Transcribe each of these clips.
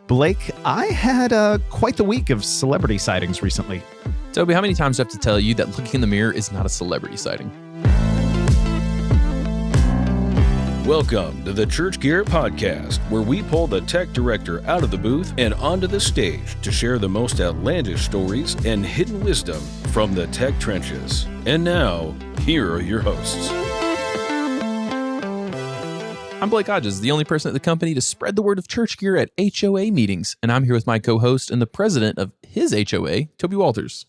Blake, I had quite the week of celebrity sightings recently. Toby, how many times do I have to tell you that looking in the mirror is not a celebrity sighting? Welcome to the Church Gear Podcast, where we pull the tech director out of the booth and onto the stage to share the most outlandish stories and hidden wisdom from the tech trenches. And now, here are your hosts. I'm Blake Hodges, the only person at the company to spread the word of church gear at HOA meetings, and I'm here with my co-host and the president of his HOA, Toby Walters.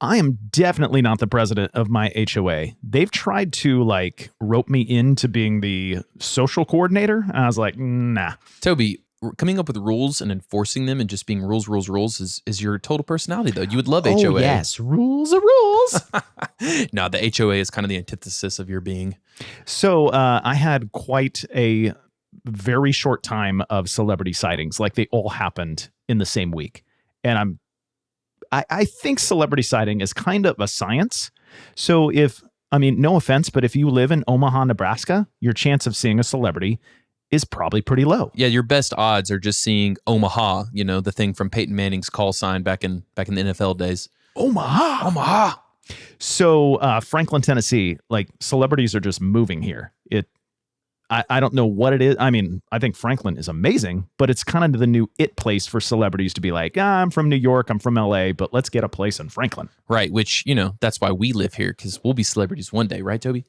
I am definitely not the president of my HOA. They've tried to rope me into being the social coordinator. And I was like, nah. Toby, coming up with rules and enforcing them and just being rules is your total personality, though. You would love HOA. Oh, yes. Rules are rules. No, the HOA is kind of the antithesis of your being. So I had quite a very short time of celebrity sightings. Like, they all happened in the same week. And I think celebrity sighting is kind of a science. So no offense, but if you live in Omaha, Nebraska, your chance of seeing a celebrity is probably pretty low. Yeah, your best odds are just seeing Omaha, the thing from Peyton Manning's call sign back in the NFL days. Omaha. So Franklin, Tennessee, celebrities are just moving here. I don't know what it is. I mean, I think Franklin is amazing, but it's kind of the new it place for celebrities to be like, I'm from New York, I'm from LA, but let's get a place in Franklin. Right, which, that's why we live here, because we'll be celebrities one day, right, Toby?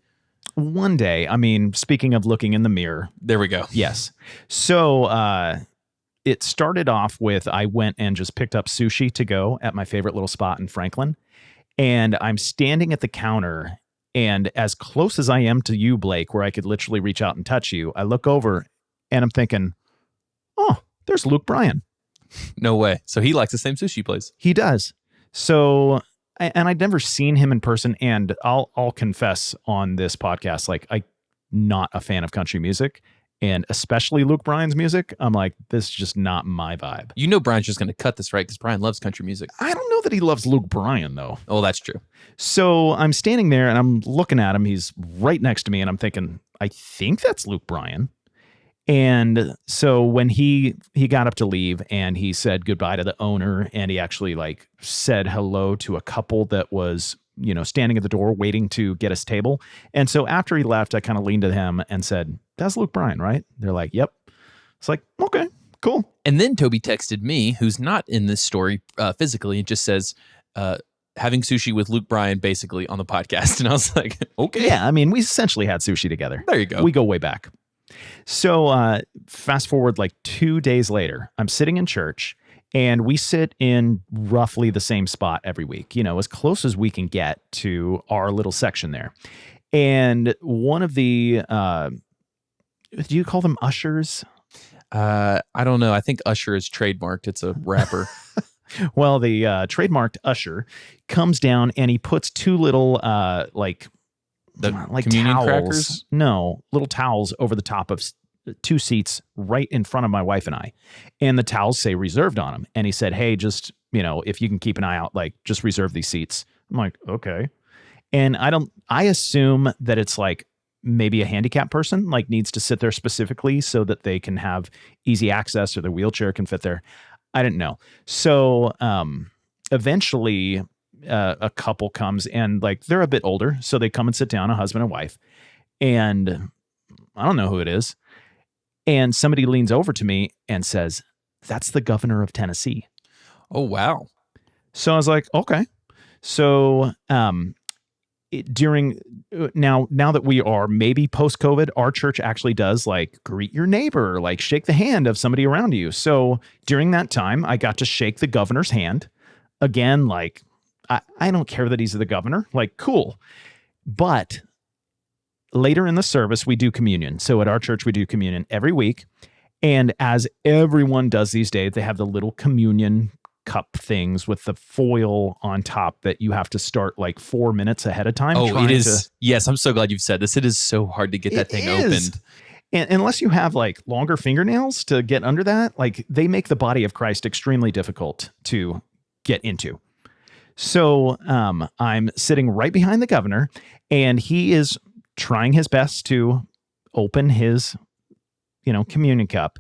One day. I mean, speaking of looking in the mirror. There we go. Yes. So it started off with I went and just picked up sushi to go at my favorite little spot in Franklin. And I'm standing at the counter, and as close as I am to you, Blake, where I could literally reach out and touch you, I look over and I'm thinking, oh, there's Luke Bryan. No way. So he likes the same sushi place. He does. So, and I'd never seen him in person, and I'll confess on this podcast, I'm not a fan of country music, and especially Luke Bryan's music. I'm like, this is just not my vibe. Brian's just going to cut this, right? Because Brian loves country music. I don't know that he loves Luke Bryan, though. Oh, that's true. So I'm standing there and I'm looking at him. He's right next to me, and I'm thinking, I think that's Luke Bryan. And so when he got up to leave and he said goodbye to the owner, and he actually said hello to a couple that was, standing at the door waiting to get us table. And so after he left, I kind of leaned to him and said, that's Luke Bryan, right? They're like, yep. It's like, okay, cool. And then Toby texted me, who's not in this story physically, and just says, having sushi with Luke Bryan basically on the podcast. And I was like, okay. Yeah, I mean, we essentially had sushi together. There you go. We go way back. So fast forward 2 days later, I'm sitting in church, and we sit in roughly the same spot every week, as close as we can get to our little section there. And one of the, do you call them ushers? I don't know. I think usher is trademarked. It's a rapper. Well, the trademarked usher comes down, and he puts two little communion towels. Crackers? No, little towels over the top of two seats right in front of my wife and I. And the towels say reserved on them. And he said, hey, just, if you can keep an eye out, just reserve these seats. I'm like, okay. And I assume that it's maybe a handicapped person needs to sit there specifically so that they can have easy access, or their wheelchair can fit there. I didn't know. So eventually a couple comes, and they're a bit older. So they come and sit down, a husband and wife. And I don't know who it is. And somebody leans over to me and says, that's the governor of Tennessee. Oh, wow. So I was like, okay. So now that we are maybe post-COVID, our church actually does greet your neighbor, shake the hand of somebody around you. So during that time, I got to shake the governor's hand. Again, I don't care that he's the governor. Cool. But later in the service, we do communion. So at our church, we do communion every week. And as everyone does these days, they have the little communion cup things with the foil on top that you have to start 4 minutes ahead of time. Oh, it is. Yes, I'm so glad you've said this. It is so hard to get that thing opened. And unless you have longer fingernails to get under that, they make the body of Christ extremely difficult to get into. So I'm sitting right behind the governor, and he is trying his best to open his, communion cup.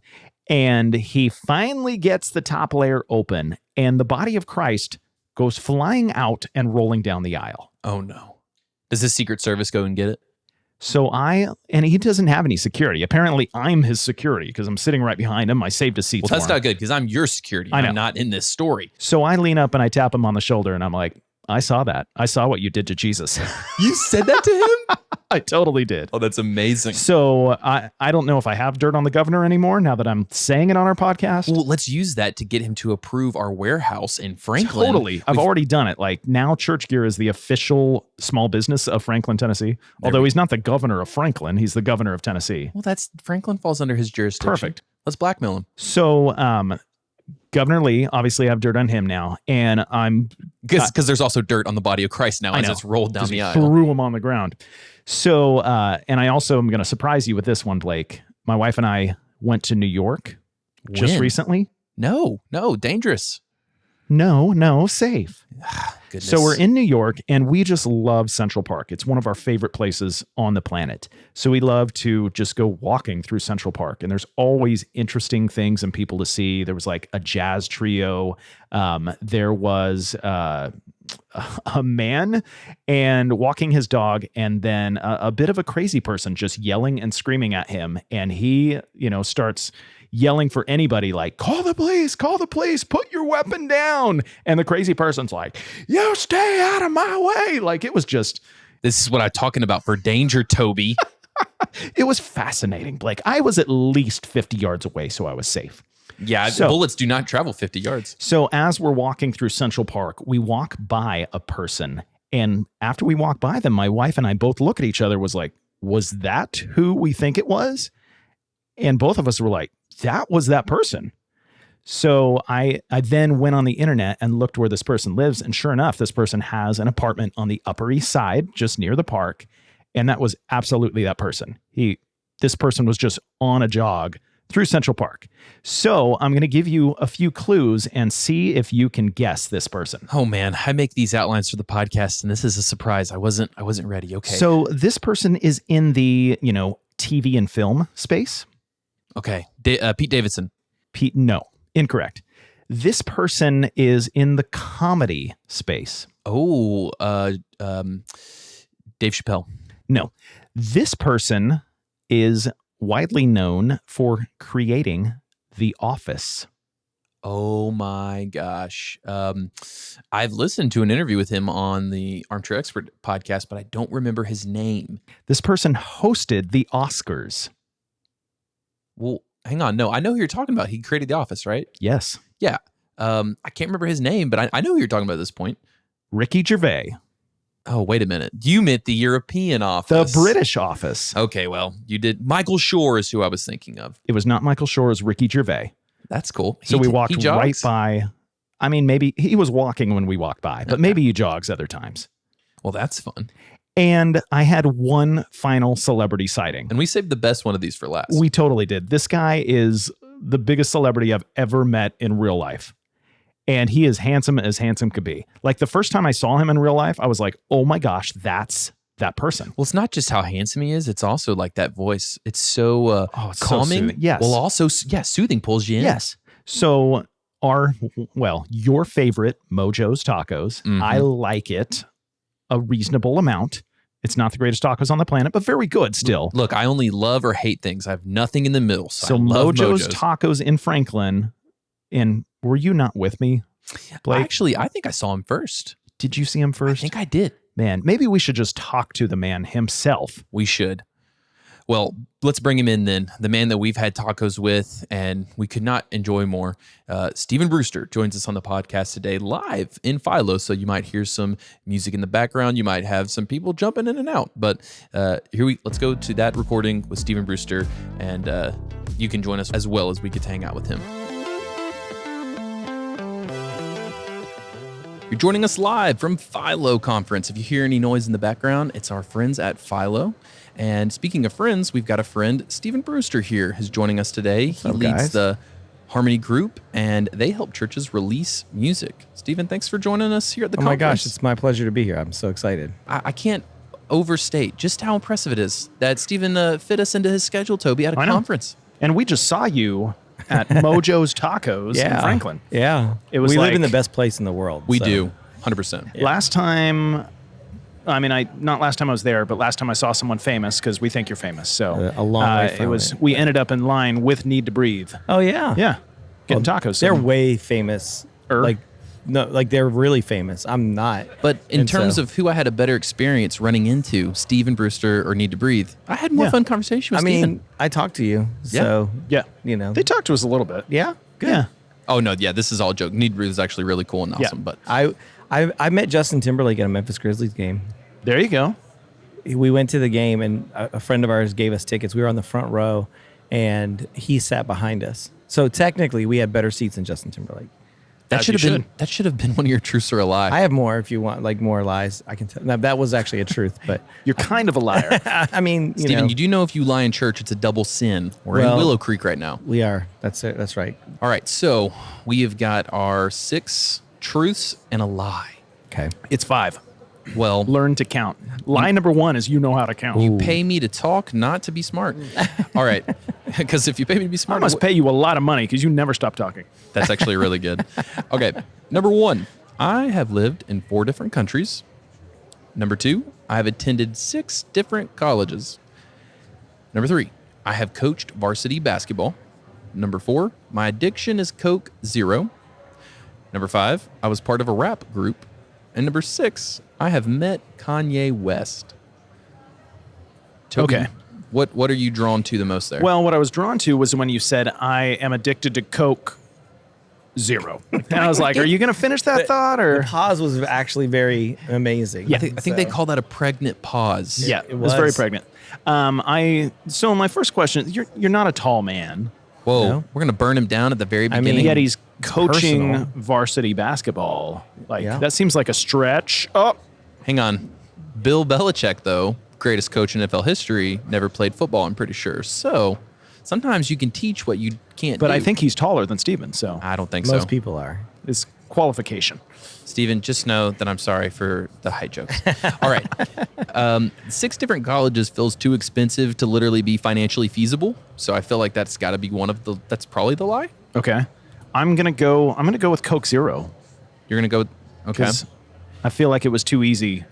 And he finally gets the top layer open, and the body of Christ goes flying out and rolling down the aisle. Oh, no. Does the Secret Service go and get it? So and he doesn't have any security. Apparently, I'm his security because I'm sitting right behind him. I saved his seats. Well, that's for him. not good because I'm your security. I know. I'm not in this story. So I lean up and I tap him on the shoulder, and I'm like, I saw that. I saw what you did to Jesus. You said that to him? I totally did. Oh, that's amazing. So I don't know if I have dirt on the governor anymore now that I'm saying it on our podcast. Well, let's use that to get him to approve our warehouse in Franklin. Totally. I've already done it. Like now Church Gear is the official small business of Franklin, Tennessee. Although he's not the governor of Franklin. He's the governor of Tennessee. Well, Franklin falls under his jurisdiction. Perfect. Let's blackmail him. So Governor Lee, obviously I have dirt on him now. And I'm... Because there's also dirt on the body of Christ now as it's rolled down the aisle. Threw him on the ground. So, and I also am going to surprise you with this one, Blake. My wife and I went to New York just recently. No, dangerous. No, safe. Goodness. So we're in New York and we just love Central Park. It's one of our favorite places on the planet. So we love to just go walking through Central Park, and there's always interesting things and people to see. There was like a jazz trio. There was a man and walking his dog, and then a bit of a crazy person just yelling and screaming at him. And he, starts yelling for anybody like, call the police, put your weapon down. And the crazy person's like, you stay out of my way. Like it was just. This is what I'm talking about for danger, Toby. It was fascinating, Blake. I was at least 50 yards away, so I was safe. Yeah, So- bullets do not travel 50 yards. So as we're walking through Central Park, we walk by a person. And after we walk by them, my wife and I both look at each other, was that who we think it was? And both of us were like, that was that person. So I then went on the internet and looked where this person lives. And sure enough, this person has an apartment on the Upper East Side, just near the park. And that was absolutely that person. This person was just on a jog through Central Park. So I'm going to give you a few clues and see if you can guess this person. Oh man, I make these outlines for the podcast and this is a surprise. I wasn't ready. Okay. So this person is in the, TV and film space. Okay. Pete Davidson. No, incorrect. This person is in the comedy space. Oh, Dave Chappelle. No, this person is widely known for creating The Office. Oh my gosh. I've listened to an interview with him on the Armchair Expert podcast, but I don't remember his name. This person hosted the Oscars. Well, hang on. No, I know who you're talking about. He created The Office, right? Yes. Yeah. I can't remember his name, but I know who you're talking about at this point. Ricky Gervais. Oh, wait a minute. You meant the European Office. The British Office. Okay, well, you did. Michael Shore is who I was thinking of. It was not Michael Shore, it was Ricky Gervais. That's cool. So we walked right by. I mean, maybe he was walking when we walked by, but maybe he jogs other times. Well, that's fun. And I had one final celebrity sighting. And we saved the best one of these for last. We totally did. This guy is the biggest celebrity I've ever met in real life. And he is handsome as handsome could be. Like the first time I saw him in real life, I was like, oh my gosh, that's that person. Well, it's not just how handsome he is. It's also like that voice. It's so it's so calming. soothing. Yes. Well, also, soothing, pulls you in. Yes. So your favorite Mojo's Tacos. Mhm. I like it a reasonable amount. It's not the greatest tacos on the planet, but very good still. Look, I only love or hate things. I have nothing in the middle. So I love Mojo's Tacos in Franklin. And were you not with me, Blake? Actually, I think I saw him first. Did you see him I first? think I did. Man, maybe we should just talk to the man himself. We should. Well, let's bring him in then. The man that we've had tacos with and we could not enjoy more. Stephen Brewster joins us on the podcast today live in FILO. So you might hear some music in the background. You might have some people jumping in and out. But let's go to that recording with Stephen Brewster, and you can join us as well as we get to hang out with him. You're joining us live from FILO Conference. If you hear any noise in the background, it's our friends at FILO. And speaking of friends, we've got a friend, Stephen Brewster here, who's joining us today. He leads the Harmony Group, and they help churches release music. Stephen, thanks for joining us here at the conference. Oh my gosh, it's my pleasure to be here. I'm so excited. I can't overstate just how impressive it is that Stephen fit us into his schedule, Toby, at a conference. And we just saw you at Mojo's Tacos in Franklin. Yeah. It was we live in like- the best place in the world. We so. do, 100%. Last time, not last time I was there, but last time I saw someone famous, because we think you're famous. So A long way from it was. it. We ended up in line with Need to Breathe. Oh, yeah. Yeah, getting tacos. They're So- way famous. Like, no, like they're really famous. I'm not. But in And terms so- of who I had a better experience running into, Stephen Brewster or Need to Breathe, I had more Yeah. fun conversation with I Stephen. mean, I talked to you. So, yeah, you know. they talked to us a little bit. Yeah. Good. Yeah. Oh, no, yeah, this is all a joke. Need to Breathe is actually really cool and awesome. But I met Justin Timberlake at a Memphis Grizzlies game. There you go. We went to the game, and a friend of ours gave us tickets. We were on the front row, and he sat behind us. So technically, we had better seats than Justin Timberlake. that As should you have been that should have been one of your truths or a lie. I have more if you want, like more lies. I can tell. Now, that was actually a truth, but You're kind of a liar. I mean, you Stephen, know, you do know if you lie in church, it's a double sin. We're in Well- Willow Creek right now. we are. That's it. That's right. All right, so we have got our 6 truths and a lie. Okay. It's 5. Well, Learn to count. Lie number 1 is you know how to count. pay me to talk, not to be smart. All right, because if you pay me to be I smart, must pay you a lot of money because you never stop talking. that's actually really good. Okay, number 1, I have lived in 4 different countries. Number 2, I have attended 6 different colleges. Number 3, I have coached varsity basketball. Number 4, my addiction is Coke Zero. Number 5, I was part of a rap group. And number 6, I have met Kanye West. Toby, Okay. What are you drawn to the most there? Well, what I was drawn to was when you said, I am addicted to Coke Zero. And I was like, are you going to finish that thought? The Or pause was actually very amazing. I think they call that a pregnant pause. Yeah, it it was very was. pregnant. So my first question, you're not a tall man, Whoa, No? we're gonna burn him down at the very I mean, beginning. yet he's coaching personal. varsity basketball. Like Yeah. that seems like a stretch. Oh, Hang on, Bill Belichick, though, greatest coach in NFL history, never played football. I'm pretty sure. So sometimes you can teach what you can't. but do. I think he's taller than Steven, so I don't think most so. people are. his qualification. Steven, just know that I'm sorry for the height jokes. All right. 6 different colleges feels too expensive to literally be financially feasible. So I feel like that's got to be that's probably the lie. Okay, I'm gonna go with Coke Zero You're going to go, okay. because I feel like it was too easy.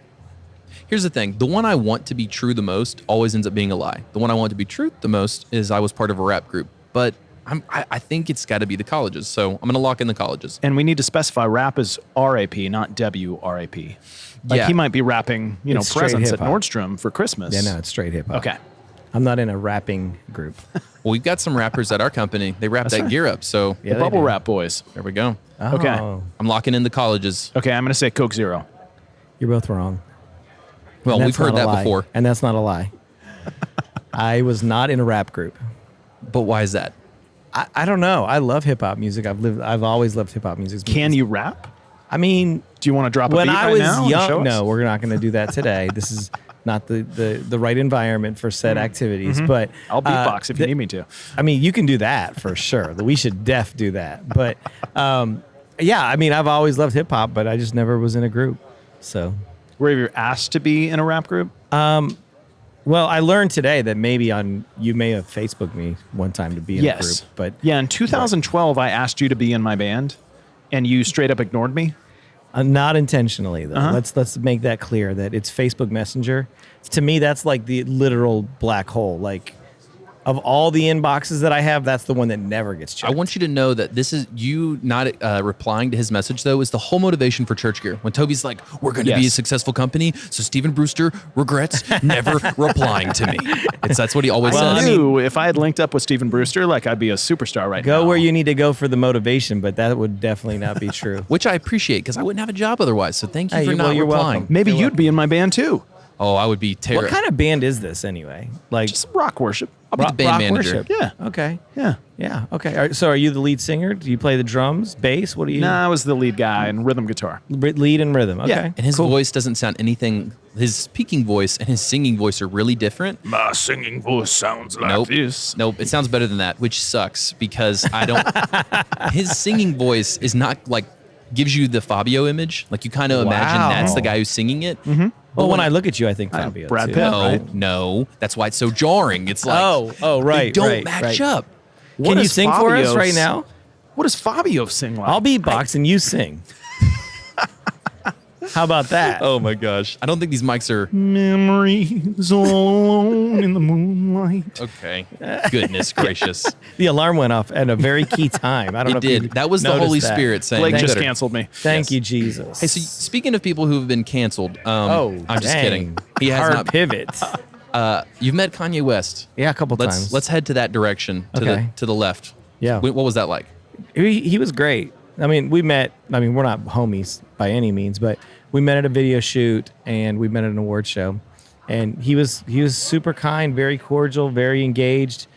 Here's the thing. The one I want to be true the most always ends up being a lie. The one I want to be true the most is I was part of a rap group. But I think it's got to be the colleges. So I'm going to lock in the colleges. And we need to specify rap is RAP, not WRAP. Like Yeah. he might be rapping, It's straight presents at hip-hop. Nordstrom for Christmas. Yeah, no, it's straight hip hop. Okay. I'm not in a rapping group. Well, we've got some rappers at our company. They wrap that right. gear up. So Yeah, The they Bubble do. Wrap Boys. there we go. Okay. Oh, I'm locking in the colleges. Okay, I'm going to say Coke Zero. you're both wrong. Well, And we've that's heard not a that lie. before. And that's not a lie. I was not in a rap group. But why is that? I don't know. I love hip hop music. I've always loved hip hop music. Can you rap? I mean, Do you want to drop a when beat I right was now and show young, us? no, we're not going to do that today. This is not the right environment for said activities. But I'll beatbox if you need me to. I mean, you can do that for sure. We should do that. But yeah, I mean, I've always loved hip hop, but I just never was in a group. So, Were you asked to be in a rap group? well, I learned today that maybe you may have Facebooked me one time to be in a group, but yeah, in 2012, I asked you to be in my band, and you straight up ignored me. not intentionally though. Uh-huh. Let's make that clear that it's Facebook Messenger. To me, that's like the literal black hole. Like, of all the inboxes that I have, that's the one that never gets checked. I want you to know that this is you not replying to his message, though, is the whole motivation for Church Gear. When Toby's like, we're going to be a Yes. successful company, so Stephen Brewster regrets never replying to me. That's what he always I says. knew if I had linked up with Stephen Brewster, like I'd be a superstar right now. Go where you need to go for the motivation, but that would definitely not be true. Which I appreciate because I wouldn't have a job otherwise. So thank you Hey, for well, not you're replying. welcome. Maybe You're you'd be in my band too. Oh, I would be What terrible. kind of band is this anyway? Like, Just rock worship. I'll be the band rock manager. worship? Yeah. Okay. Yeah. Yeah. Okay. So, are you the lead singer? Do you play the drums, bass? What do you? Nah, I was the lead guy in rhythm guitar. Lead and rhythm. Okay. Yeah. And his Cool. voice doesn't sound anything. His speaking voice and his singing voice are really different. My singing voice sounds like Nope. this. Nope. It sounds better than that, which sucks because I don't. His singing voice is not like gives you the Fabio image. Like you kind of imagine Wow. that's the guy who's singing it. Mm-hmm. Well, when I look at you, I think Fabio. Brad too. Pitt. No, Right. no. That's why it's so jarring. It's like Oh, right. they don't right, match right. up. Can you does sing for us Fabio right now? What does Fabio sing like? I'll beatbox and you sing. How about that? Oh my gosh. I don't think these mics are Memories all alone in the moonlight. okay. Goodness gracious. The alarm went off at a very key time. I don't know It if you did. That was the noticed Holy that. Spirit saying Blake you just better- canceled me. Thank you, Jesus. Hey, so speaking of people who have been canceled, I'm just dang. kidding. He has Hard not. pivot. You've met Kanye West. Yeah, a couple times. Let's head to that direction Okay. to the left. Yeah. What was that like? He was great. I mean, we're not homies by any means, but we met at a video shoot and we met at an award show. And he was super kind, very cordial, very engaged,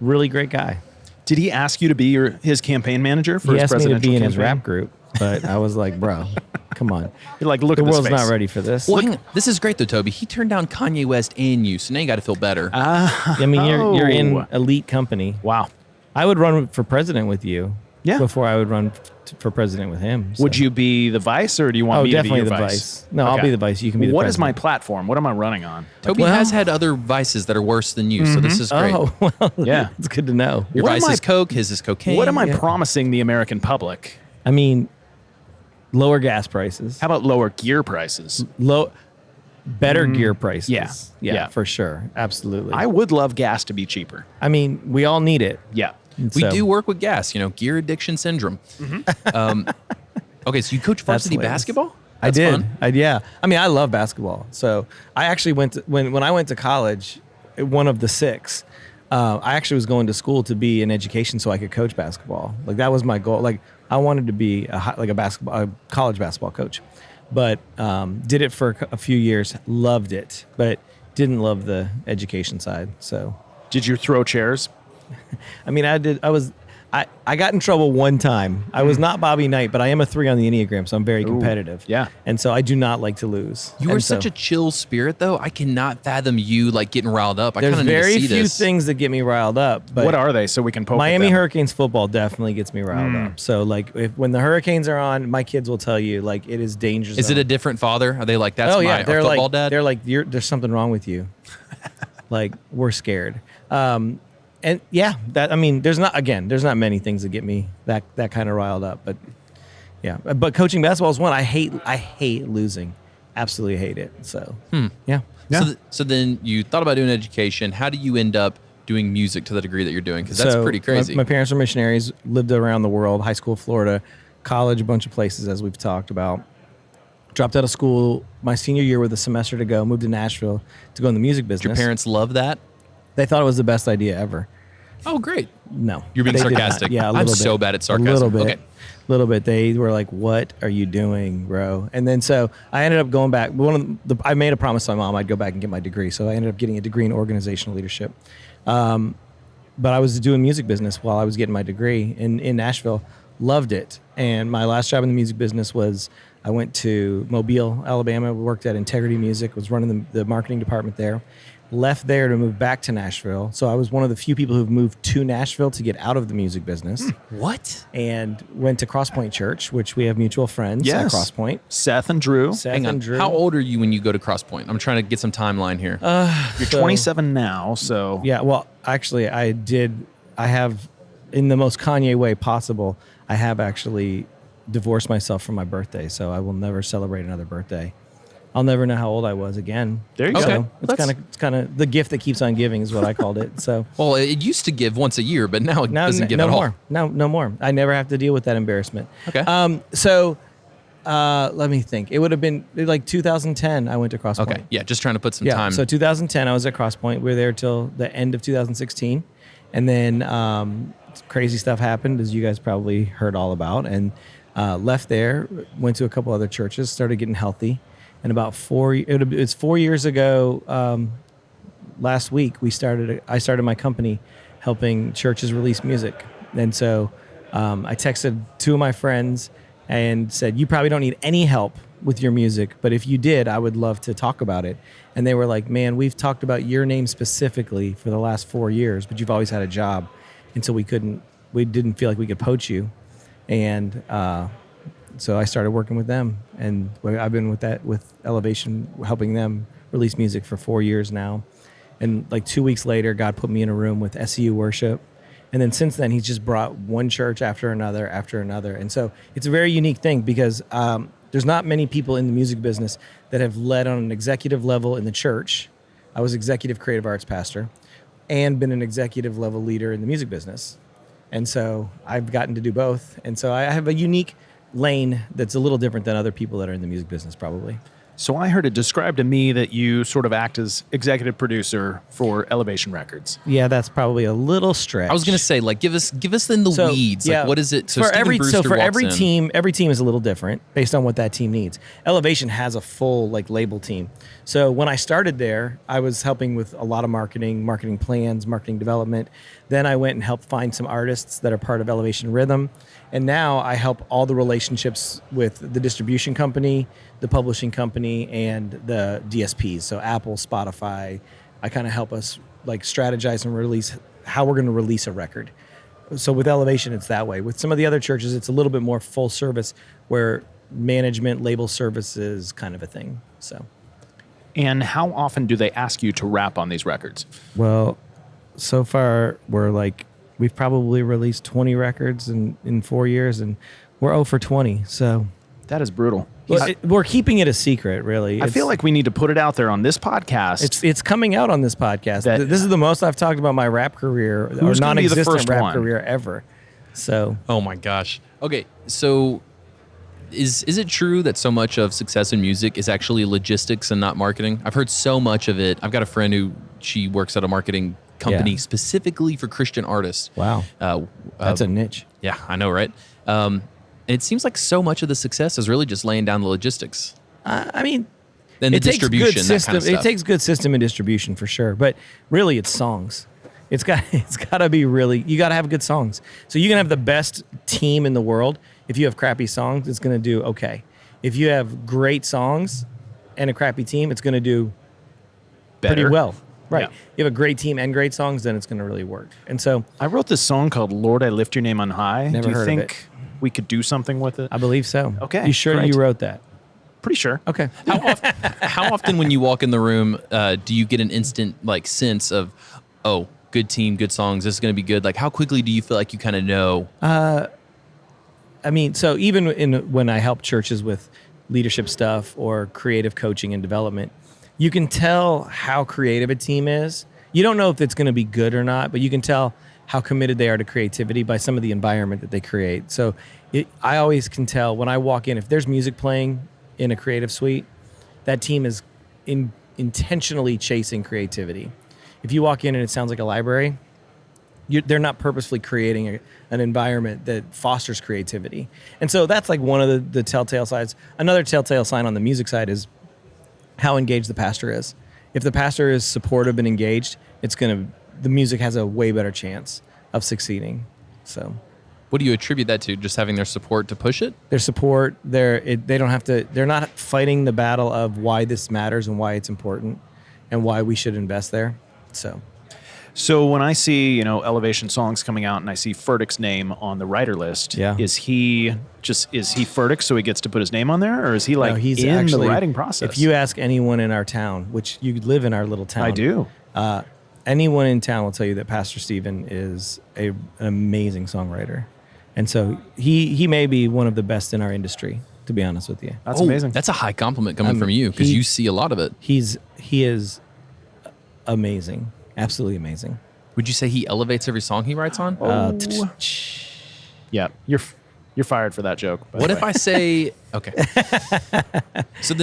really great guy. Did he ask you to be his campaign manager for He his asked me to presidential be in his campaign? rap group, but I was like, bro, come on. You're like, look The at this world's face. not ready for this. Well, hang on. This is great though, Toby. He turned down Kanye West and you, so now you got to feel better. I mean, you're in Oh. elite company. Wow. I would run for president with you. Yeah. Before I would run for president with him. Would so. you be the vice, or do you want Oh, me to be definitely your the vice? vice. No, I'll be the vice. You can be the What is my president. platform? What am I running on? Toby well- has had other vices that are worse than you, so this is great. Oh, well, Yeah. it's good to know. Your What vice am I- is coke, his is cocaine. What am I Yeah. promising the American public? I mean, lower gas prices. How about lower gear prices? Better gear prices. yeah, yeah. for sure. Absolutely. I would love gas to be cheaper. I mean, we all need it. Yeah. We So- do work with gas, gear addiction syndrome. Okay, so you coach varsity hilarious. basketball? I That's did. fun. Yeah. I mean, I love basketball. So I actually went to, when I went to college, one of the six, I actually was going to school to be in education so I could coach basketball. Like that was my goal. Like I wanted to be a college basketball coach, but did it for a few years, loved it, but didn't love the education side. So, Did you throw chairs? I mean, I got in trouble one time. I was not Bobby Knight, but I am a 3 on the Enneagram, so I'm very competitive. yeah. And so I do not like to lose. You are such a chill spirit, though. I cannot fathom you getting riled up. I There's kind of need to very see few this. things that get me riled up. But What are they so we can poke at Miami them? Hurricanes football definitely gets me riled up. So when the Hurricanes are on, my kids will tell you it is dangerous. Is it a different father? Are they like, that's our they're football like, dad? They're like, there's something wrong with you. Like we're scared. And yeah, there's not many things that get me that kind of riled up, but yeah, but coaching basketball is one I hate losing, absolutely hate it. So yeah. So then you thought about doing education. How do you end up doing music to the degree that you're doing? Because that's So, pretty crazy. My parents were missionaries, lived around the world, high school, Florida, college, a bunch of places as we've talked about. Dropped out of school my senior year with a semester to go, moved to Nashville to go in the music business. Your parents love that? They thought it was the best idea ever. Oh, great. No. You're being they did not. sarcastic. Yeah, a I'm little so bit. bad at sarcasm. A little bit. Okay. Little bit. They were like, "What are you doing, bro?" And then so I ended up going back. I made a promise to my mom I'd go back and get my degree. So I ended up getting a degree in organizational leadership. But I was doing music business while I was getting my degree in Nashville. Loved it. And my last job in the music business was I went to Mobile, Alabama. Worked at Integrity Music. Was running the marketing department there. Left there to move back to Nashville. So I was one of the few people who've moved to Nashville to get out of the music business. What? And went to Crosspoint Church, which we have mutual friends at Yes. Crosspoint. Seth and Drew. Seth Hang on. and Drew. How old are you when you go to Crosspoint? I'm trying to get some timeline here. You're So- 27 now, so Yeah, well, actually, I have, in the most Kanye way possible, I have actually divorced myself from my birthday, so I will never celebrate another birthday. I'll never know how old I was again. There you go. Okay. It's kind of the gift that keeps on giving is what I called it. So Well, it used to give once a year, but now it doesn't give no at more. all. No more. I never have to deal with that embarrassment. Okay. So let me think. It would have been like 2010. I went to Crosspoint. Okay. Yeah, just trying to put some Yeah. time. So 2010, I was at Crosspoint. We were there till the end of 2016, and then crazy stuff happened, as you guys probably heard all about, and left there. Went to a couple other churches. Started getting healthy, and about it's 4 years ago. Last week, I started my company, helping churches release music, and so I texted 2 of my friends and said, "You probably don't need any help with your music, but if you did, I would love to talk about it." And they were like, "Man, we've talked about your name specifically for the last 4 years, but you've always had a job, and so we didn't feel like we could poach you." And so I started working with them, and I've been with Elevation, helping them release music for 4 years now. And like 2 weeks later, God put me in a room with SEU Worship And then since then, he's just brought one church after another. And so it's a very unique thing because there's not many people in the music business that have led on an executive level in the church. I was executive creative arts pastor and been an executive level leader in the music business. And so I've gotten to do both. And so I have a unique lane that's a little different than other people that are in the music business probably. So I heard it described to me that you sort of act as executive producer for Elevation Records. Yeah, that's probably a little stretch. I was gonna say, like, give us in the weeds. Like, what is it? So for every walks in. every team is a little different based on what that team needs. Elevation has a full like label team. So when I started there, I was helping with a lot of marketing plans, marketing development. Then I went and helped find some artists that are part of Elevation Rhythm. And now I help all the relationships with the distribution company, the publishing company, and the DSPs. So Apple, Spotify. I kind of help us like strategize and release how we're going to release a record. So with Elevation, it's that way. With some of the other churches, it's a little bit more full service where management, label services kind of a thing. And how often do they ask you to rap on these records? Well, so far we've probably released 20 records in 4 years, and we're 0 for 20. So That is brutal. we're keeping it a secret, really. I feel like we need to put it out there on this podcast. It's coming out on this podcast. This is the most I've talked about my rap career, or Who's gonna be the non-existent first rap one? career ever. So Oh my gosh. Okay, so is it true that so much of success in music is actually logistics and not marketing? I've heard so much of it. I've got a friend who she works at a marketing company Yeah. specifically for Christian artists. wow, that's a niche. Yeah, I know, right? It seems like so much of the success is really just laying down the logistics I mean, and the it takes distribution. good That system. kind of stuff. It takes good system and distribution for sure. But really, it's songs. It's got to be really. You got to have good songs. So you can have the best team in the world. If you have crappy songs, it's going to do okay. If you have great songs and a crappy team, it's going to do pretty Better. well. Right. Yeah. You have a great team and great songs, then it's going to really work. And so I wrote this song called Lord, I Lift Your Name on High. Never Do you heard of think it. we could do something with it? I believe so. Okay, You sure great. you wrote that? Pretty sure. Okay. How often when you walk in the room do you get an instant like sense of, oh, good team, good songs, this is going to be good? Like, how quickly do you feel like you kind of know? I mean, so even when I help churches with leadership stuff or creative coaching and development, you can tell how creative a team is. You don't know if it's going to be good or not, but you can tell how committed they are to creativity by some of the environment that they create. So I always can tell when I walk in, if there's music playing in a creative suite, that team is intentionally chasing creativity. If you walk in and it sounds like a library, they're not purposefully creating an environment that fosters creativity. And so that's like one of the telltale signs. Another telltale sign on the music side is how engaged the pastor is. If the pastor is supportive and engaged, the music has a way better chance of succeeding. So What do you attribute that to? Just having their support to push it? their support, they don't have to, they're not fighting the battle of why this matters and why it's important and why we should invest there. So when I see, Elevation songs coming out and I see Furtick's name on the writer list, Yeah. is he Furtick so he gets to put his name on there? Or is he like No, he's in actually, the writing process? If you ask anyone in our town, which you live in our little town. I do. Anyone in town will tell you that Pastor Stephen is an amazing songwriter. And so he may be one of the best in our industry, to be honest with you. That's amazing. That's a high compliment coming from you because you see a lot of it. He is amazing. Absolutely amazing. Would you say he elevates every song he writes on? Yeah, you're fired for that joke. What if I say, okay. So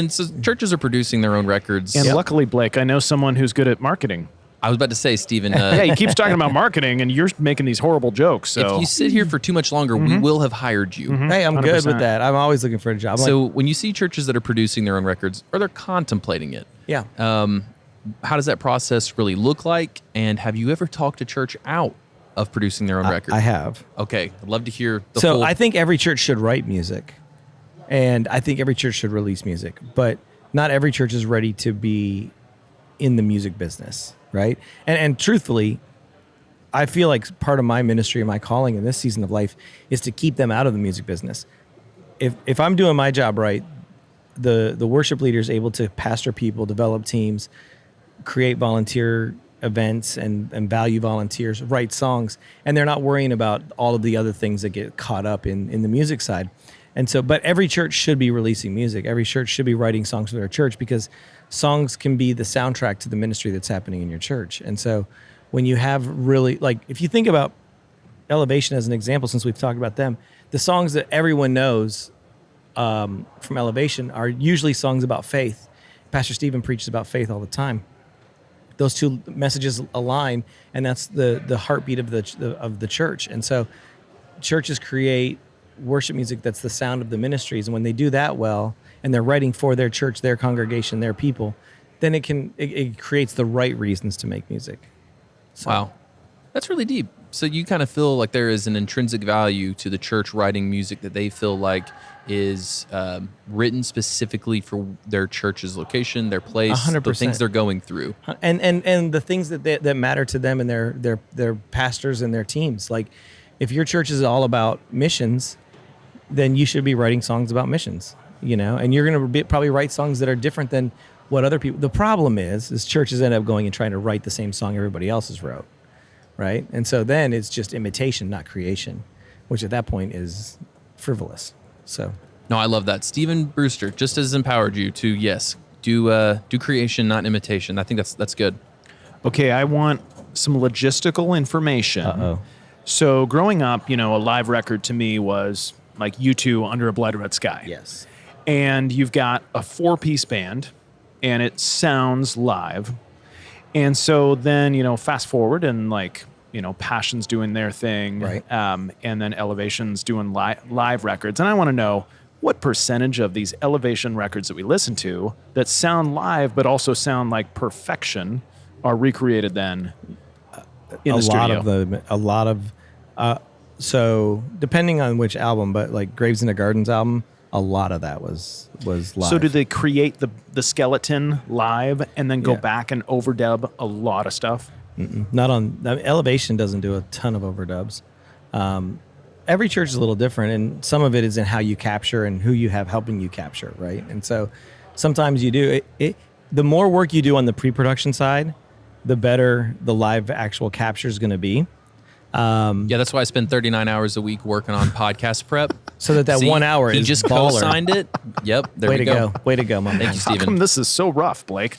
churches are producing their own records. And luckily, Blake, I know someone who's good at marketing. I was about to say, Stephen, Yeah, he keeps talking about marketing, and you're making these horrible jokes. So if you sit here for too much longer, we will have hired you. Hey, I'm good 100%. with that. I'm always looking for a job. So when you see churches that are producing their own records, or they're contemplating it, yeah. how does that process really look like? And have you ever talked to church out of producing their own records? I have. Okay, I'd love to hear the So full. I think every church should write music, and I think every church should release music, but not every church is ready to be in the music business, right? And truthfully, I feel like part of my ministry and my calling in this season of life is to keep them out of the music business. If I'm doing my job right, the worship leader is able to pastor people, develop teams, create volunteer events and value volunteers, write songs, and they're not worrying about all of the other things that get caught up in the music side. And so, but every church should be releasing music. Every church should be writing songs for their church, because songs can be the soundtrack to the ministry that's happening in your church. And so when you have really, like, if you think about Elevation as an example, since we've talked about them, the songs that everyone knows from Elevation are usually songs about faith. Pastor Stephen preaches about faith all the time. Those two messages align, and that's the heartbeat of the church. And so churches create worship music that's the sound of the ministries, and when they do that well, and they're writing for their church, their congregation, their people, then it creates the right reasons to make music. So. Wow, that's really deep. So you kind of feel like there is an intrinsic value to the church writing music that they feel like is written specifically for their church's location, their place, 100%. the things they're going through, and the things that matter to them and their pastors and their teams. Like, if your church is all about missions, then you should be writing songs about missions. And you're going to probably write songs that are different than what other people. The problem is churches end up going and trying to write the same song everybody else has wrote. Right? And so then it's just imitation, not creation, which at that point is frivolous. So no, I love that. Stephen Brewster just has empowered you to, yes, do creation, not imitation. I think that's good. Okay, I want some logistical information. Uh-oh. So growing up, a live record to me was like U2 Under a Blood Red Sky. Yes. And you've got a 4-piece band, and it sounds live. And so then, fast forward and Passion's doing their thing. Right. And then Elevation's doing live records. And I want to know what percentage of these Elevation records that we listen to that sound live but also sound like perfection are recreated then in the studio. So depending on which album, but like Graves in the Gardens album, a lot of that was live. So did they create the skeleton live and then go back and overdub a lot of stuff? Not on Elevation doesn't do a ton of overdubs. Every church is a little different, and some of it is in how you capture and who you have helping you capture, right? And so sometimes you do it. The more work you do on the pre-production side, the better the live actual capture is going to be. That's why I spend 39 hours a week working on podcast prep. So that 1 hour he is just baller. co-signed it. Yep, there we go. Way to go, my man. Thank you, How Stephen. come this is so rough, Blake?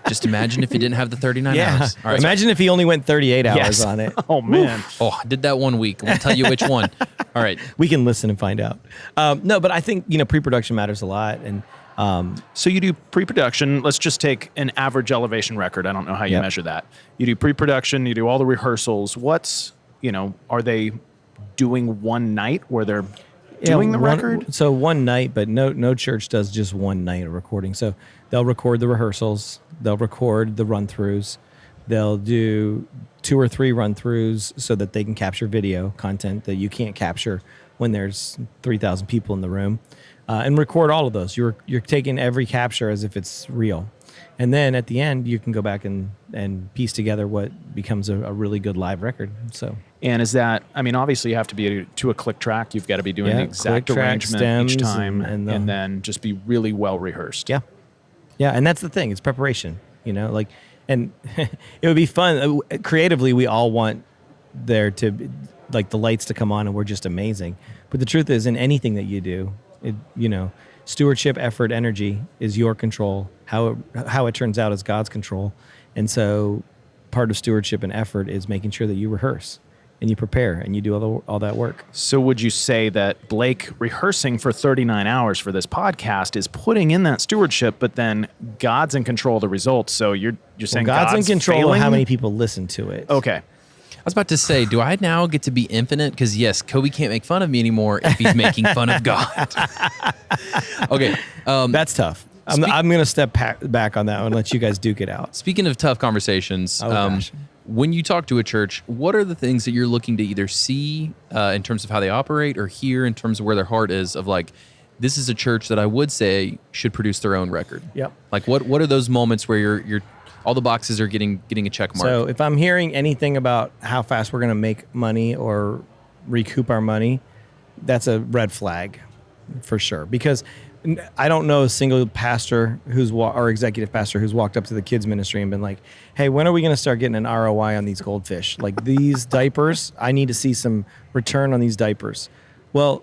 Just imagine if he didn't have the 39 hours. All right. Imagine if he only went 38 hours Yes. on it. Oh, man. Oh, I did that 1 week. We'll tell you which one. All right. We can listen and find out. No, but I think, pre-production matters a lot. And So you do pre-production. Let's just take an average Elevation record. I don't know how you Yep. measure that. You do pre-production. You do all the rehearsals. Are they doing one night where they're doing the record? So one night, but no church does just one night of recording. So they'll record the rehearsals. They'll record the run-throughs. They'll do 2 or 3 run-throughs so that they can capture video content that you can't capture when there's 3,000 people in the room, and record all of those. You're taking every capture as if it's real. And then at the end, you can go back and piece together what becomes a really good live record. So, And is that, obviously you have to be to a click track. You've got to be doing the exact click track, arrangement each stems, time and then just be really well rehearsed. yeah. Yeah, and that's the thing. It's preparation, and it would be fun. Creatively, we all want there to be, the lights to come on and we're just amazing. But the truth is, in anything that you do, stewardship, effort, energy is your control. How it turns out is God's control. And so part of stewardship and effort is making sure that you rehearse and you prepare and you do all that work. So would you say that Blake rehearsing for 39 hours for this podcast is putting in that stewardship, but then God's in control of the results? So you're saying God's in control failing? of how many people listen to it. Okay. I was about to say, do I now get to be infinite? Because yes, Kobe can't make fun of me anymore if he's making fun of God. Okay. That's tough. I'm going to step back on that one and let you guys duke it out. Speaking of tough conversations, gosh. when you talk to a church, what are the things that you're looking to either see in terms of how they operate or hear in terms of where their heart is of this is a church that I would say should produce their own record? Yep. What are those moments where you're all the boxes are getting a check mark? So if I'm hearing anything about how fast we're going to make money or recoup our money, that's a red flag for sure. Because I don't know a single pastor or executive pastor who's walked up to the kids ministry and been like, hey, when are we going to start getting an ROI on these goldfish? Like these diapers, I need to see some return on these diapers. Well,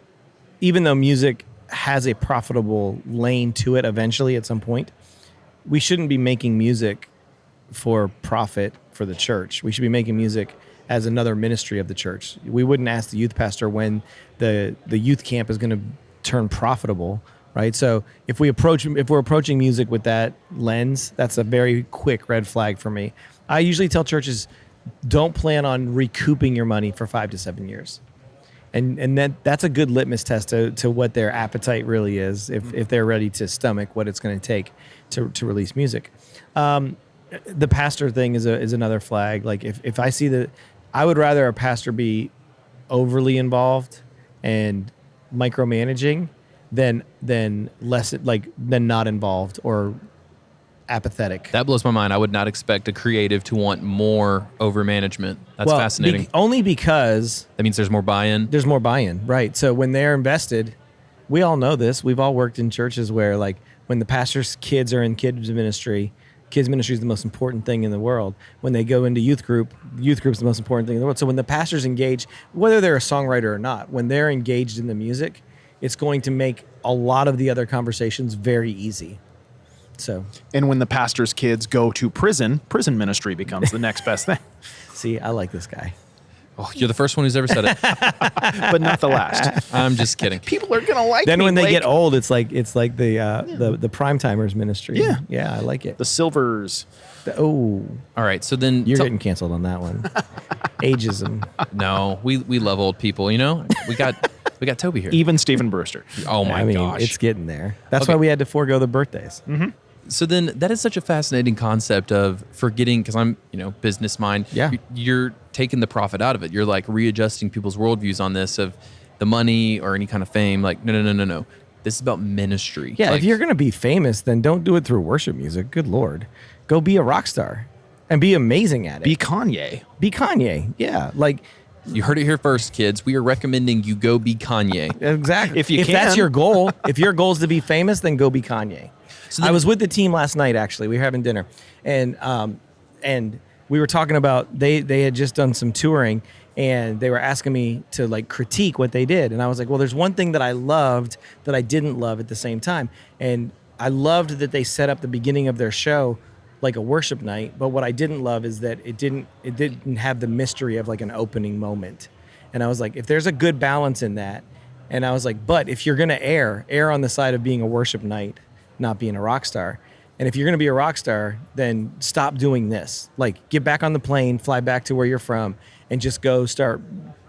even though music has a profitable lane to it eventually at some point, we shouldn't be making music for profit for the church. We should be making music as another ministry of the church. We wouldn't ask the youth pastor when the youth camp is going to turn profitable, right? So if we're approaching music with that lens, that's a very quick red flag for me. I usually tell churches, don't plan on recouping your money for 5 to 7 years. And that's a good litmus test to what their appetite really is, if they're ready to stomach what it's going to take to release music. The pastor thing is another flag. Like if I see that, I would rather a pastor be overly involved and micromanaging than not involved or apathetic. That blows my mind. I would not expect a creative to want more over management. That's fascinating. Only because that means there's more buy-in. There's more buy-in, right? So when they're invested, we all know this. We've all worked in churches where, like, when the pastor's kids are in kids ministry is the most important thing in the world. When they go into youth group is the most important thing in the world. So when the pastors engage, whether they're a songwriter or not, when they're engaged in the music, it's going to make a lot of the other conversations very easy. So, and when the pastor's kids go to prison ministry becomes the next best thing. See, I like this guy. Oh, you're the first one who's ever said it. But not the last. I'm just kidding. People are going to like then me, when they Blake. get old, it's like the prime timers ministry. Yeah. Yeah, I like it. The silvers. All right, so then You're getting canceled on that one. Ageism. No, we love old people, you know? We got Toby here. Even Stephen Brewster. Oh my gosh. It's getting there. That's why we had to forego the birthdays. Mm-hmm. So then that is such a fascinating concept of forgetting, because I'm, business mind. Yeah. You're taking the profit out of it. You're like readjusting people's worldviews on this of the money or any kind of fame. Like, no. This is about ministry. Yeah, like, if you're going to be famous, then don't do it through worship music. Good Lord. Go be a rock star and be amazing at it. Be Kanye. Be Kanye. Yeah. Like, you heard it here first, kids. We are recommending you go be Kanye. Exactly. If you that's can. your goal, if your goal is to be famous, then go be Kanye. So I was with the team last night, actually. We were having dinner. And we were talking about, they had just done some touring, and they were asking me to, like, critique what they did. And I was like, well, there's one thing that I loved that I didn't love at the same time. And I loved that they set up the beginning of their show like a worship night, but what I didn't love is that it didn't have the mystery of, like, an opening moment. And I was like, if there's a good balance in that, and I was like, but if you're gonna err on the side of being a worship night, not being a rock star. And if you're gonna be a rock star, then stop doing this. Like, get back on the plane, fly back to where you're from, and just go start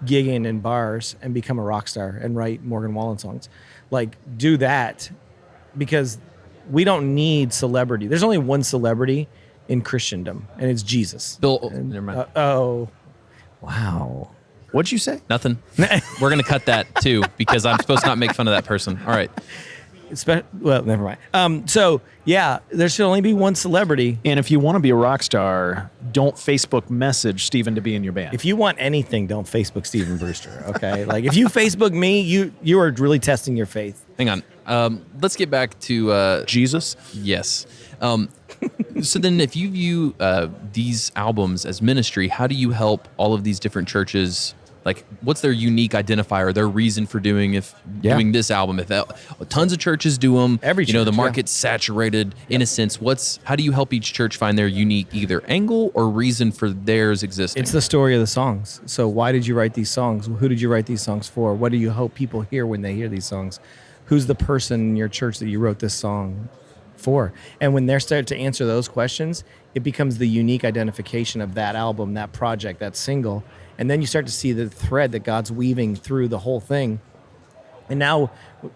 gigging in bars and become a rock star and write Morgan Wallen songs. Like, do that, because we don't need celebrity. There's only one celebrity in Christendom, and it's Jesus. Never mind. Wow. What'd you say? Nothing. We're going to cut that too, because I'm supposed to not make fun of that person. All right. Well, never mind. So, yeah, there should only be one celebrity. And if you want to be a rock star, don't Facebook message Stephen to be in your band. If you want anything, don't Facebook Stephen Brewster, okay? Like, if you Facebook me, you are really testing your faith. Hang on. Let's get back to Jesus? Yes. So then if you view these albums as ministry, how do you help all of these different churches? Like, what's their unique identifier, their reason for doing this album? If tons of churches do them, Every church, the market's saturated. In a sense, how do you help each church find their unique either angle or reason for theirs existing? It's the story of the songs. So why did you write these songs? Who did you write these songs for? What do you hope people hear when they hear these songs? Who's the person in your church that you wrote this song for? And when they're starting to answer those questions, it becomes the unique identification of that album, that project, that single. And then you start to see the thread that God's weaving through the whole thing. And now,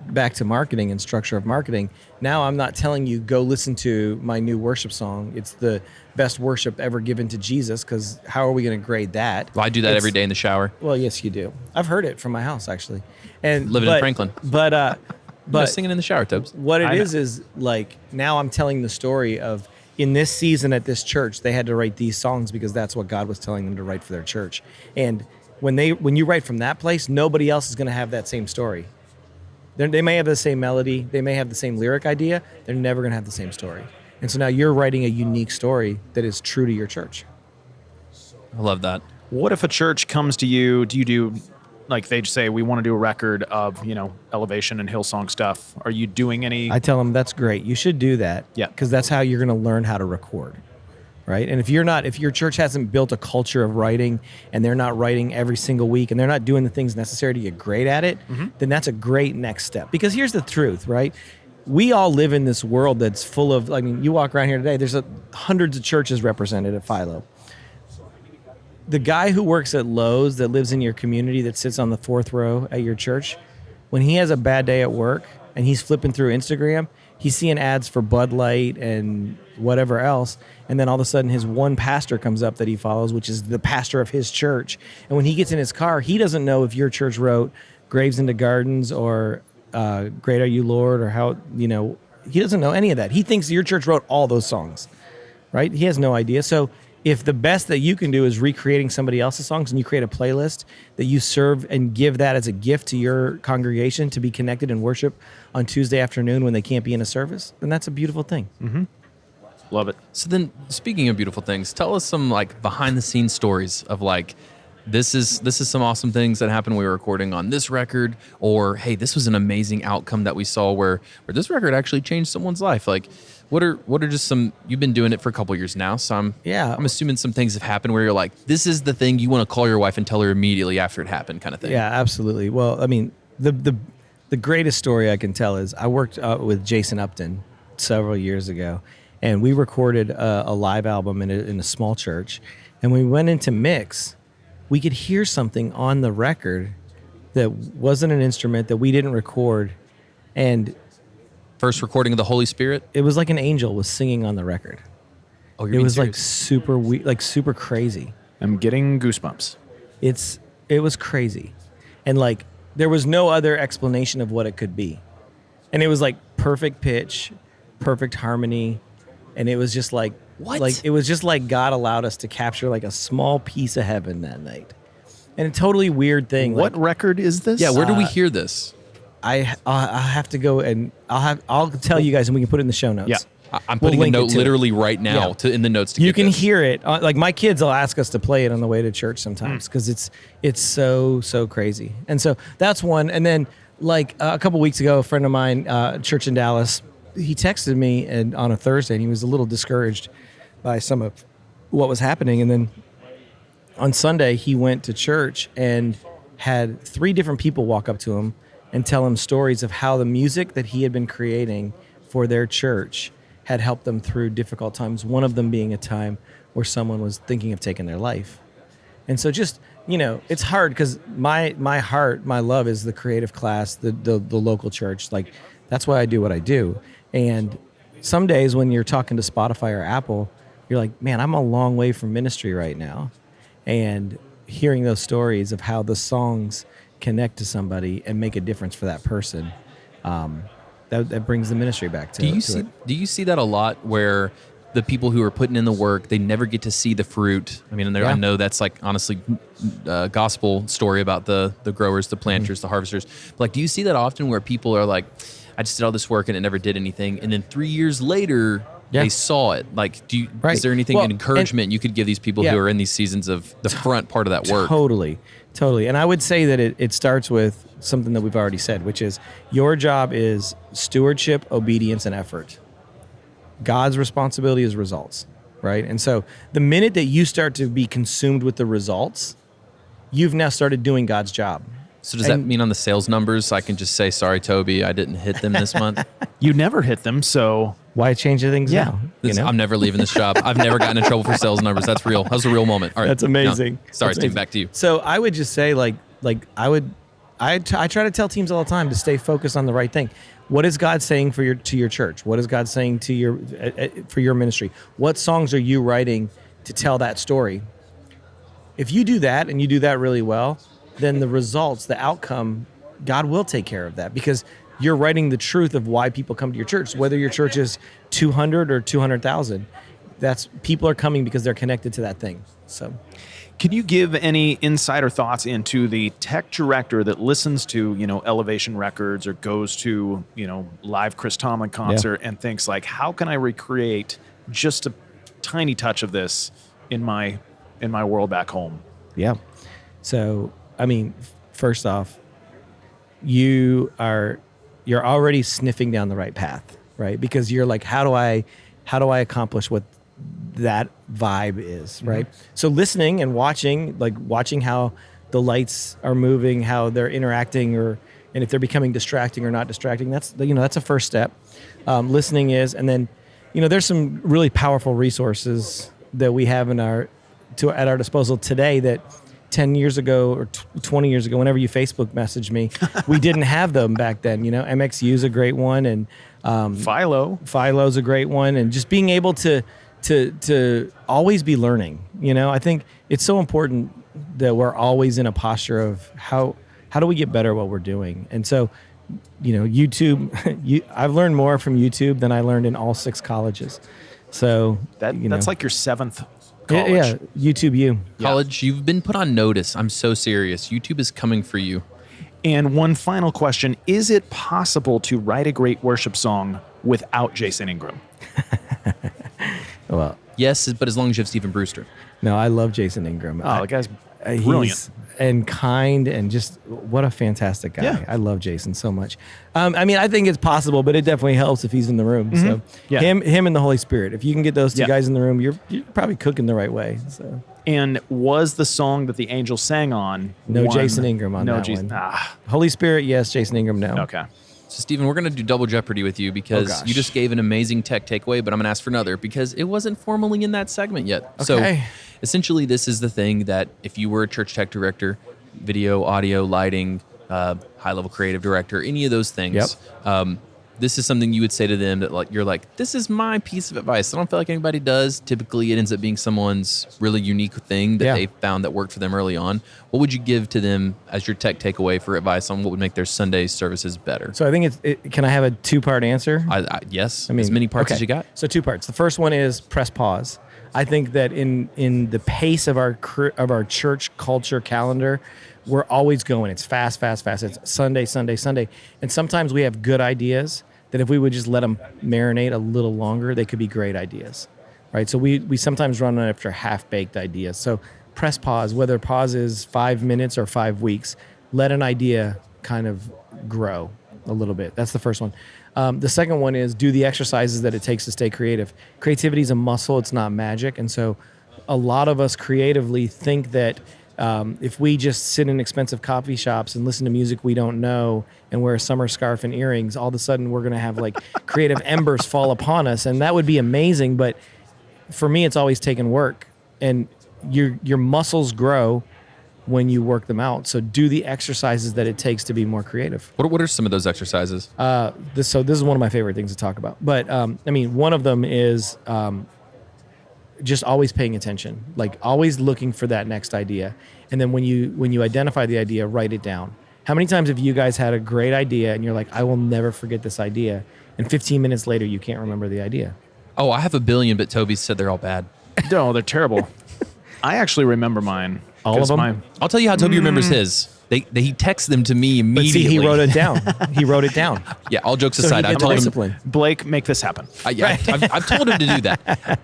back to marketing and structure of marketing, now I'm not telling you, go listen to my new worship song. It's the best worship ever given to Jesus, because how are we going to grade that? Well, I do that every day in the shower. Well, yes, you do. I've heard it from my house, actually. And Living in Franklin. But singing in the shower, Tubbs. what it is like, now I'm telling the story of, in this season at this church, they had to write these songs because that's what God was telling them to write for their church. And when you write from that place, nobody else is going to have that same story. They may have the same melody, they may have the same lyric idea, they're never going to have the same story. And so now you're writing a unique story that is true to your church. I love that. What if a church comes to you? Do you do, like, they just say, we want to do a record of, Elevation and Hillsong stuff? Are you doing any? I tell them that's great. You should do that. Yeah. Because that's how you're going to learn how to record. Right. And if your church hasn't built a culture of writing and they're not writing every single week and they're not doing the things necessary to get great at it, then that's a great next step. Because here's the truth, right? We all live in this world that's full of, you walk around here today, there's hundreds of churches represented at FILO. The guy who works at Lowe's that lives in your community that sits on the fourth row at your church, when he has a bad day at work and he's flipping through Instagram, he's seeing ads for Bud Light and whatever else. And then all of a sudden his one pastor comes up that he follows, which is the pastor of his church. And when he gets in his car, he doesn't know if your church wrote Graves into Gardens or Great Are You, Lord, or how, he doesn't know any of that. He thinks your church wrote all those songs, right? He has no idea. So if the best that you can do is recreating somebody else's songs and you create a playlist that you serve and give that as a gift to your congregation to be connected in worship on Tuesday afternoon when they can't be in a service, then that's a beautiful thing. Mm-hmm. Love it. So then, speaking of beautiful things, tell us some behind the scenes stories of this is some awesome things that happened when we were recording on this record, or hey, this was an amazing outcome that we saw where this record actually changed someone's life. What are just some? You've been doing it for a couple years now, so I'm assuming some things have happened where you're like, this is the thing you want to call your wife and tell her immediately after it happened, kind of thing. Yeah, absolutely. Well, the greatest story I can tell is I worked with Jason Upton several years ago, and we recorded a live album in a small church, and when we went into mix, we could hear something on the record that wasn't an instrument that we didn't record, and first recording of the Holy Spirit? It was like an angel was singing on the record. Oh, you're It was serious? super crazy. I'm getting goosebumps. It was crazy. And there was no other explanation of what it could be. And it was perfect pitch, perfect harmony. And it was just what? It was just God allowed us to capture a small piece of heaven that night. And a totally weird thing. What record is this? Yeah, where do we hear this? I'll have to go and I'll tell you guys and we can put it in the show notes. Yeah. I'm putting a link it note to literally right now in the notes to you get can this. hear it. My kids will ask us to play it on the way to church sometimes because it's so crazy. And so that's one. And then a couple weeks ago, a friend of mine, church in Dallas, he texted me on a Thursday and he was a little discouraged by some of what was happening. And then on Sunday, he went to church and had 3 different people walk up to him and tell him stories of how the music that he had been creating for their church had helped them through difficult times, one of them being a time where someone was thinking of taking their life. And so just, it's hard because my heart, my love is the creative class, the local church. That's why I do what I do. And some days when you're talking to Spotify or Apple, you're like, man, I'm a long way from ministry right now. And hearing those stories of how the songs connect to somebody and make a difference for that person, that brings the ministry back to it. Do you see that a lot where the people who are putting in the work, they never get to see the fruit? I mean, I know that's honestly a gospel story about the growers, the planters, the harvesters. But do you see that often where people are like, I just did all this work and it never did anything, and then 3 years later they saw it? Is there anything, an encouragement you could give these people who are in these seasons of the front part of that work? Totally. And I would say that it starts with something that we've already said, which is your job is stewardship, obedience, and effort. God's responsibility is results, right? And so the minute that you start to be consumed with the results, you've now started doing God's job. So does that mean on the sales numbers, I can just say, sorry, Toby, I didn't hit them this month? You never hit them, so why change the things now? I'm never leaving this job. I've never gotten in trouble for sales numbers. That's real. That was a real moment. All right. That's amazing. No. Sorry, Steve, back to you. So I would just say I try to tell teams all the time to stay focused on the right thing. What is God saying to your church? What is God saying to for your ministry? What songs are you writing to tell that story? If you do that and you do that really well, then the results, the outcome, God will take care of that because you're writing the truth of why people come to your church. Whether your church is 200 or 200,000, that's people are coming because they're connected to that thing. So, Can you give any insider thoughts into the tech director that listens to, Elevation Records or goes to, live Chris Tomlin concert and thinks like, how can I recreate just a tiny touch of this in my world back home? Yeah. So, I mean, first off, you're already sniffing down the right path, right? Because you're like, how do I accomplish what that vibe is, right? So listening and watching how the lights are moving, how they're interacting, and if they're becoming distracting or not distracting, that's a first step. Listening is, and then, there's some really powerful resources that we have at our disposal today that 10 years ago or 20 years ago, whenever you Facebook messaged me, we didn't have them back then. MXU is a great one, and Philo's a great one, and just being able to always be learning. I think it's so important that we're always in a posture of how do we get better at what we're doing. And so, YouTube, I've learned more from YouTube than I learned in all 6 colleges. So that's like your 7th college. Yeah, YouTube U. College, you've been put on notice. I'm so serious. YouTube is coming for you. And one final question, is it possible to write a great worship song without Jason Ingram? Well, yes, but as long as you have Stephen Brewster. No, I love Jason Ingram. Oh, the guy's brilliant. And kind, and just what a fantastic guy. Yeah. I love Jason so much. I think it's possible, but it definitely helps if he's in the room. So him and the Holy Spirit. If you can get those two guys in the room, you're probably cooking the right way. So. And was the song that the angel sang on? No Jason Ingram on that one. Holy Spirit, yes. Jason Ingram, no. Okay. So, Stephen, we're going to do double jeopardy with you because you just gave an amazing tech takeaway, but I'm going to ask for another because it wasn't formally in that segment yet. Okay. So, essentially, this is the thing that if you were a church tech director, video, audio, lighting, high-level creative director, any of those things, this is something you would say to them that you're like, this is my piece of advice. I don't feel like anybody does. Typically, it ends up being someone's really unique thing that they found that worked for them early on. What would you give to them as your tech takeaway for advice on what would make their Sunday services better? So I think can I have a 2-part answer? Yes. As many parts as you got. So 2 parts. The first one is press pause. I think that in the pace of our church culture calendar, we're always going. It's fast. It's Sunday. And sometimes we have good ideas that if we would just let them marinate a little longer, they could be great ideas, right? So we sometimes run after half-baked ideas. So press pause, whether pause is 5 minutes or 5 weeks, let an idea kind of grow a little bit. That's the first one. The second one is do the exercises that it takes to stay creative. Creativity is a muscle. It's not magic. And so a lot of us creatively think that if we just sit in expensive coffee shops and listen to music we don't know and wear a summer scarf and earrings, all of a sudden we're going to have like creative embers fall upon us. And that would be amazing. But for me, it's always taken work. And your muscles grow when you work them out. So do the exercises that it takes to be more creative. What are some of those exercises? This is one of my favorite things to talk about. But one of them is just always paying attention, like always looking for that next idea. And then when you identify the idea, write it down. How many times have you guys had a great idea and you're like, I will never forget this idea, and 15 minutes later you can't remember the idea? Oh, I have a billion, but Toby said they're all bad. No, they're terrible. I actually remember mine. All of them? I'll tell you how Toby remembers his. He texts them to me immediately. But see, he wrote it down. He wrote it down. Yeah, all jokes So aside, he I've gets told him. discipline. Blake, make this happen. I've told him to do that.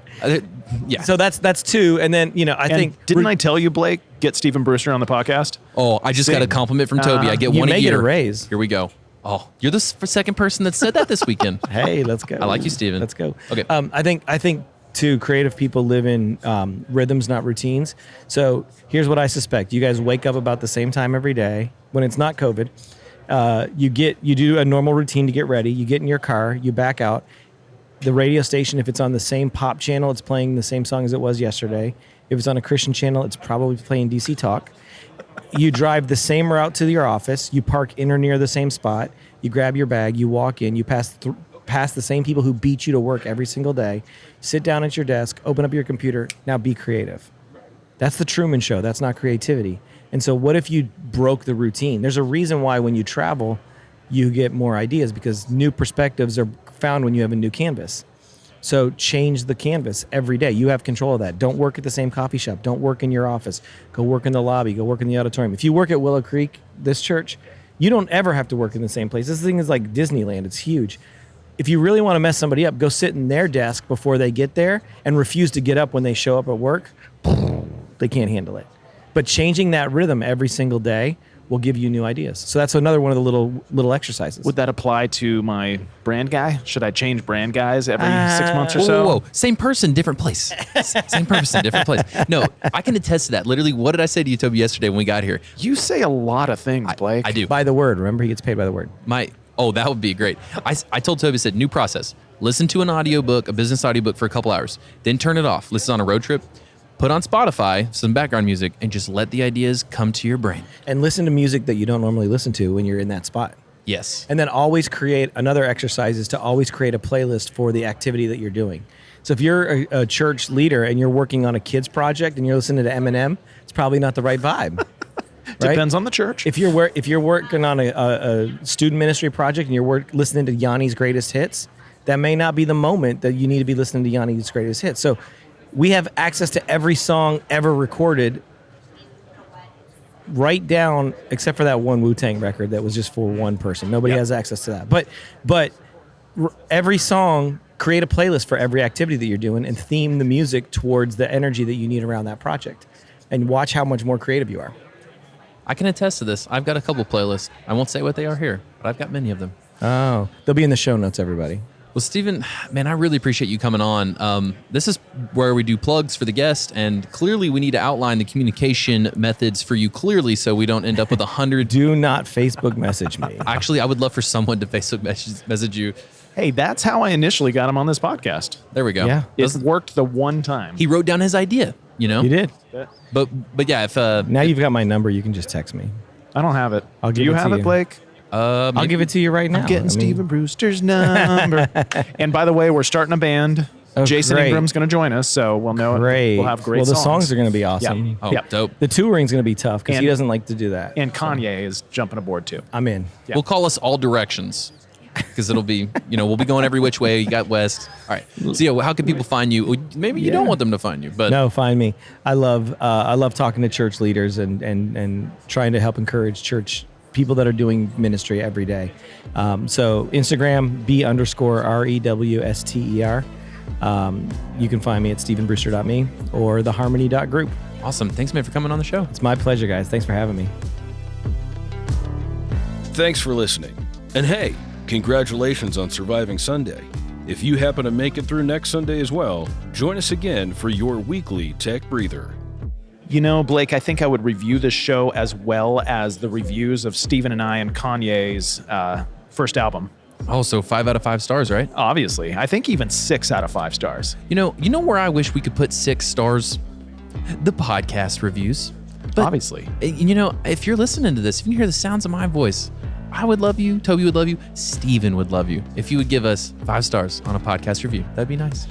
Yeah. So that's 2, and then I think didn't I tell you, Blake, get Stephen Brewster on the podcast? Oh, I just got a compliment from Toby. I get you one may a year. get a raise. Here we go. Oh, you're the second person that said that this weekend. Hey, let's go. I like you, Stephen. Let's go. Okay. I think too, creative people live in rhythms, not routines. So here's what I suspect: you guys wake up about the same time every day when it's not COVID. You do a normal routine to get ready. You get in your car, you back out. The radio station, if it's on the same pop channel, it's playing the same song as it was yesterday. If it's on a Christian channel, it's probably playing DC Talk. You drive the same route to your office. You park in or near the same spot. You grab your bag. You walk in. You pass the same people who beat you to work every single day. Sit down at your desk. Open up your computer. Now be creative. That's the Truman Show. That's not creativity. And so what if you broke the routine? There's a reason why when you travel, you get more ideas, because new perspectives are found when you have a new canvas. So change the canvas every day. You have control of that. Don't work at the same coffee shop. Don't work in your office. Go work in the lobby. Go work in the auditorium. If you work at Willow Creek, this church, you don't ever have to work in the same place. This thing is like Disneyland. It's huge. If you really want to mess somebody up, go sit in their desk before they get there and refuse to get up when they show up at work. They can't handle it. But changing that rhythm every single day will give you new ideas. So that's another one of the little exercises. Would that apply to my brand guy? Should I change brand guys every 6 months or Whoa, so? whoa, whoa. Same person, different place. Same person, different place. No, I can attest to that. Literally, what did I say to you, Toby, yesterday when we got here? You say a lot of things, Blake. I do. By the word. Remember, he gets paid by the word. That would be great. I told Toby, I said, new process. Listen to an audiobook, a business audiobook for a couple hours. Then turn it off. Listen on a road trip. Put on Spotify, some background music, and just let the ideas come to your brain. And listen to music that you don't normally listen to when you're in that spot. Yes. And then always create, another exercise is to always create a playlist for the activity that you're doing. So if you're a church leader and you're working on a kids project and you're listening to Eminem, it's probably not the right vibe. Right? Depends on the church. If you're working on a student ministry project and you're listening to Yanni's greatest hits, that may not be the moment that you need to be listening to Yanni's greatest hits. So we have access to every song ever recorded. Write down, except for that one Wu-Tang record that was just for one person. Nobody has access to that. But every song, create a playlist for every activity that you're doing and theme the music towards the energy that you need around that project. And watch how much more creative you are. I can attest to this. I've got a couple playlists. I won't say what they are here, but I've got many of them. Oh, they'll be in the show notes, everybody. Well, Stephen, man, I really appreciate you coming on. This is where we do plugs for the guest, and clearly we need to outline the communication methods for you clearly so we don't end up with 100. Do not Facebook message me. Actually, I would love for someone to Facebook message you. Hey, that's how I initially got him on this podcast. There we go. Yeah. It worked the one time. He wrote down his idea, you know? You did. But yeah, if Now you've got my number. You can just text me. I don't have it. I'll Do give you it to have it, you. Blake? I'll give it to you right now. I'm getting Stephen Brewster's number. And by the way, we're starting a band. Oh, Jason great. Ingram's going to join us, so we'll know. Great. We'll have great Well, the songs. songs are going to be awesome. Yeah. oh, Yep. dope. The touring's going to be tough because he And- doesn't like to do that. And Kanye is jumping aboard too. I'm in. Yeah. We'll call us All Directions because it'll be, we'll be going every which way. You got West. All right. So, yeah, how can people find you? Maybe you don't want them to find you, but No, find me. I love talking to church leaders and trying to help encourage church people that are doing ministry every day. So Instagram, B_REWSTER. You can find me at stephenbrewster.me or theharmony.group. awesome. Thanks, man, for coming on the show. It's my pleasure, guys. Thanks for having me. Thanks for listening. And hey, congratulations on surviving Sunday. If you happen to make it through next Sunday as well, join us again for your weekly Tech Breather. You know, Blake, I think I would review this show as well as the reviews of Stephen and I and Kanye's first album. Oh, so 5 out of 5 stars, right? Obviously. I think even 6 out of 5 stars. You know where I wish we could put 6 stars? The podcast reviews. But, Obviously. If you're listening to this, if you can hear the sounds of my voice, I would love you. Toby would love you. Stephen would love you if you would give us 5 stars on a podcast review. That'd be nice.